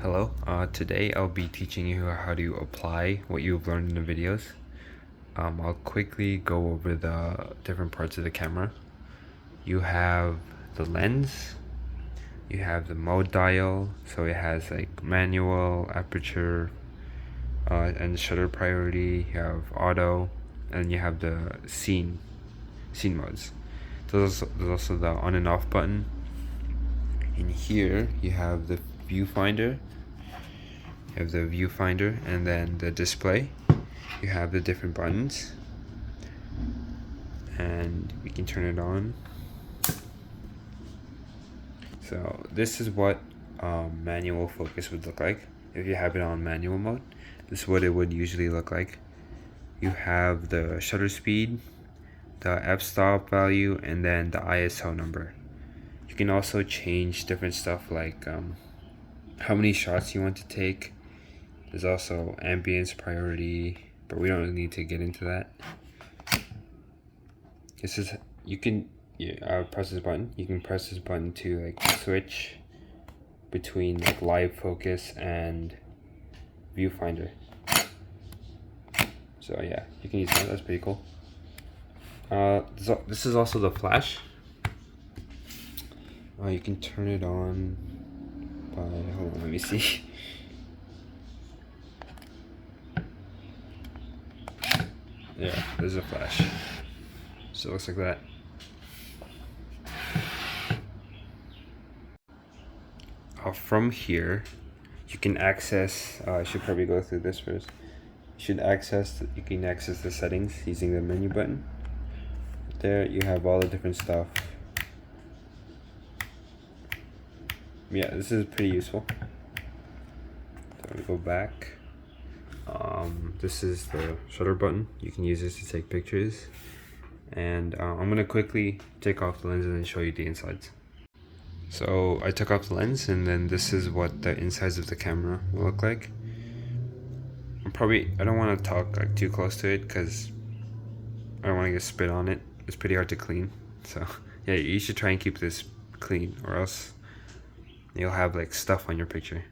Hello, today I'll be teaching you how to apply what you've learned in the videos. I'll quickly go over the different parts of the camera. You have the lens, you have the mode dial, so it has like manual, aperture, and shutter priority. You have auto, and you have the scene modes. There's also the on and off button. In here you have the viewfinder. You have the viewfinder and then the display. You have the different buttons and we can turn it on. So this is what manual focus would look like if you have it on manual mode. This is what it would usually look like. You have the shutter speed, the f-stop value, and then the ISO number. You can also change different stuff like how many shots you want to take. There's also ambience priority, but we don't really need to get into that. This is, you can press this button. You can press this button to like switch between like live focus and viewfinder. So yeah, you can use that. That's pretty cool. This is also the flash. You can turn it on by, hold on, let me see. Yeah, there's a flash. So it looks like that. From here, you can access, I should probably go through this first. You can access the settings using the menu button. There you have all the different stuff. Yeah, this is pretty useful. So we go back. This is the shutter button. You can use this to take pictures. And I'm gonna quickly take off the lens and then show you the insides. So I took off the lens and then this is what the insides of the camera will look like. I don't want to talk like too close to it because I don't want to get spit on it. It's pretty hard to clean. So yeah, you should try and keep this clean or else you'll have like stuff on your picture.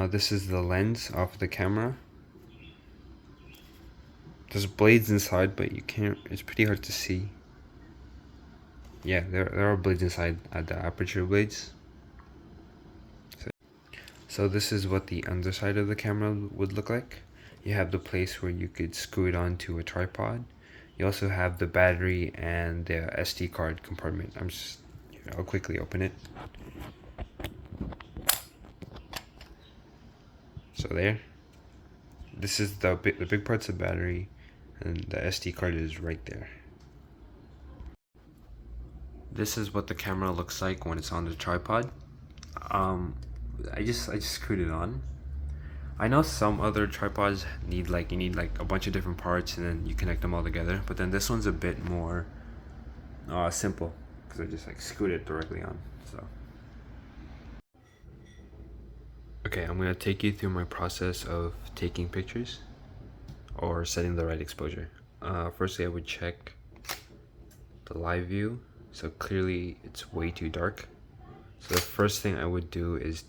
This is the lens off the camera. There's blades inside, but you can't, it's pretty hard to see. Yeah, there are blades inside at the aperture blades. So this is what the underside of the camera would look like. You have the place where you could screw it onto a tripod. You also have the battery and the SD card compartment. I'll quickly open it. So there. This is the big part's the battery, and the SD card is right there. This is what the camera looks like when it's on the tripod. I just screwed it on. I know some other tripods you need like a bunch of different parts and then you connect them all together, but then this one's a bit more simple because I just like screwed it directly on. So okay, I'm gonna take you through my process of taking pictures or setting the right exposure. Firstly, I would check the live view. So clearly it's way too dark. So the first thing I would do is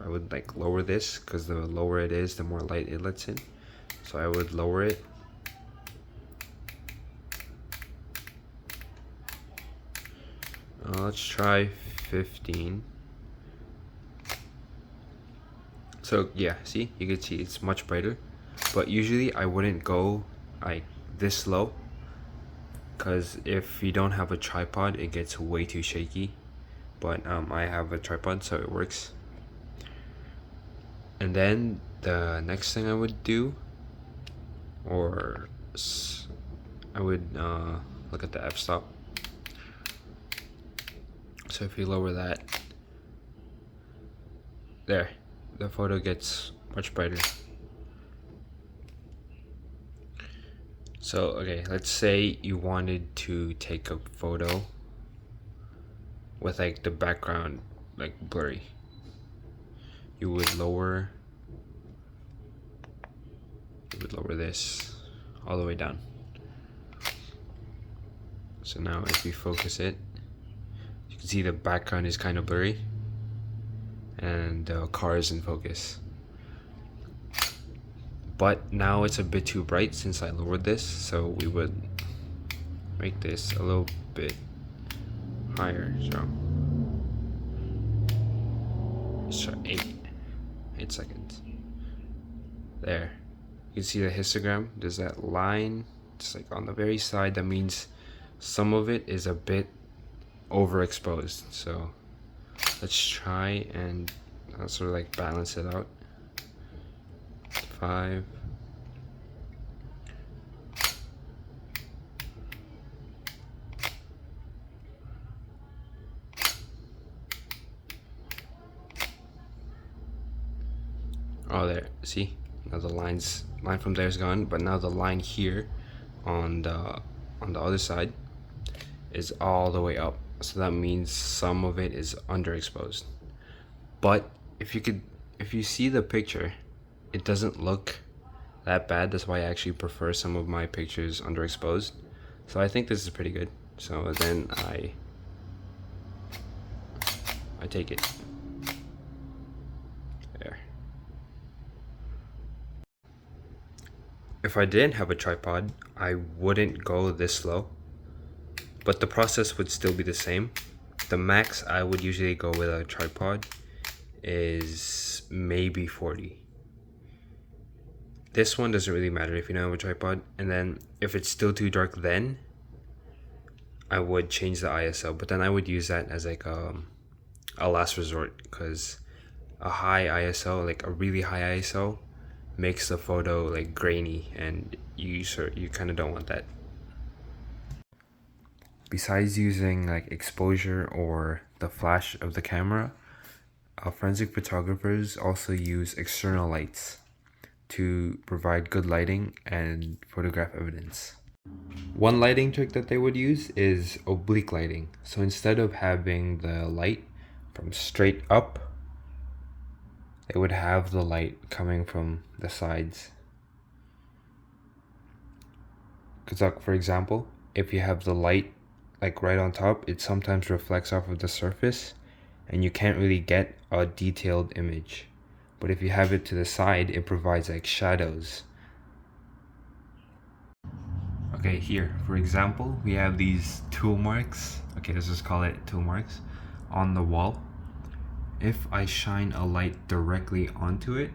I would like lower this, because the lower it is, the more light it lets in. So I would lower it. Let's try 15. So yeah, see, you can see it's much brighter. But usually I wouldn't go like this low, because if you don't have a tripod, it gets way too shaky. But I have a tripod, so it works. And then the next thing I would do, I would look at the f-stop. So if you lower that, there, the photo gets much brighter. So okay, let's say you wanted to take a photo with like the background like blurry. You would lower this all the way down. So now if we focus it, you can see the background is kind of blurry. and the car is in focus. But now it's a bit too bright since I lowered this, so we would make this a little bit higher. So let's try 8 seconds. There, you can see the histogram. There's that line just like on the very side. That means some of it is a bit overexposed. So let's try and sort of like balance it out. 5. Oh, there. See, now the line from there is gone, but now the line here on the other side is all the way up. So that means some of it is underexposed. But if you see the picture, it doesn't look that bad. That's why I actually prefer some of my pictures underexposed. So I think this is pretty good. So then I take it. There. If I didn't have a tripod, I wouldn't go this low, but the process would still be the same. The max I would usually go with a tripod is maybe 40. This one doesn't really matter if you don't have a tripod. And then if it's still too dark, then I would change the ISO, but then I would use that as like a last resort, because a high ISO, like a really high ISO, makes the photo like grainy, and you kind of don't want that. Besides using like exposure or the flash of the camera, forensic photographers also use external lights to provide good lighting and photograph evidence. One lighting trick that they would use is oblique lighting. So instead of having the light from straight up, they would have the light coming from the sides. Because like, for example, if you have the light like right on top, it sometimes reflects off of the surface and you can't really get a detailed image. But if you have it to the side, it provides like shadows. Okay, here, for example, we have these tool marks. Okay, let's just call it tool marks on the wall. If I shine a light directly onto it,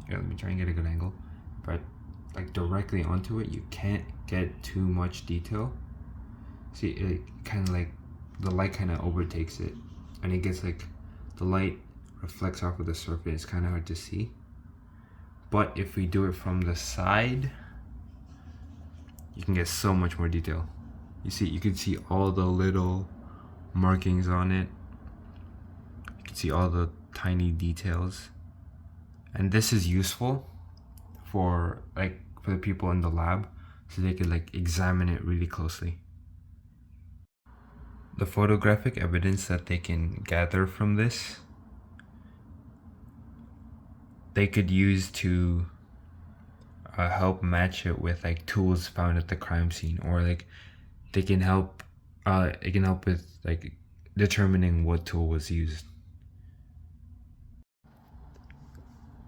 here, let me try and get a good angle, but like directly onto it, you can't get too much detail. See, it kind of like, the light kind of overtakes it, and it gets like, the light reflects off of the surface. It's kind of hard to see. But if we do it from the side, you can get so much more detail. You can see all the little markings on it. You can see all the tiny details. And this is useful for the people in the lab, so they could like examine it really closely. The photographic evidence that they can gather from this, they could use to help match it with like tools found at the crime scene, or like they can help it can help with like determining what tool was used.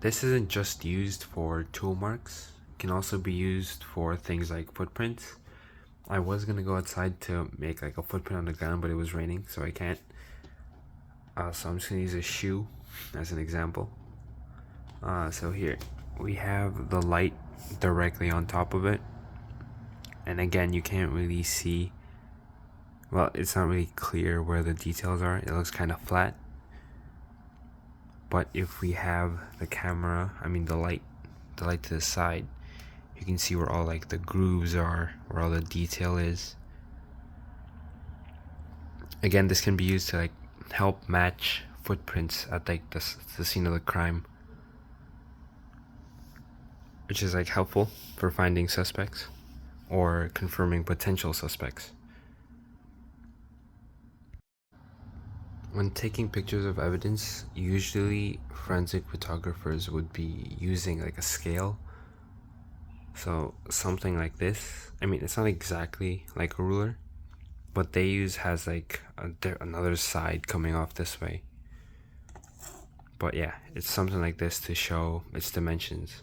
This isn't just used for tool marks, it can also be used for things like footprints. I was gonna go outside to make like a footprint on the ground, but it was raining, so I can't. So I'm just gonna use a shoe as an example. So here we have the light directly on top of it, and again, you can't really see, well, it's not really clear where the details are. It looks kind of flat. But if we have the camera, the light to the side, you can see where all like the grooves are, where all the detail is. Again, this can be used to like help match footprints at like the scene of the crime, which is like helpful for finding suspects or confirming potential suspects. When taking pictures of evidence, usually forensic photographers would be using like a scale. So something like this. It's not exactly like a ruler, but they has like another side coming off this way. But yeah, it's something like this to show its dimensions.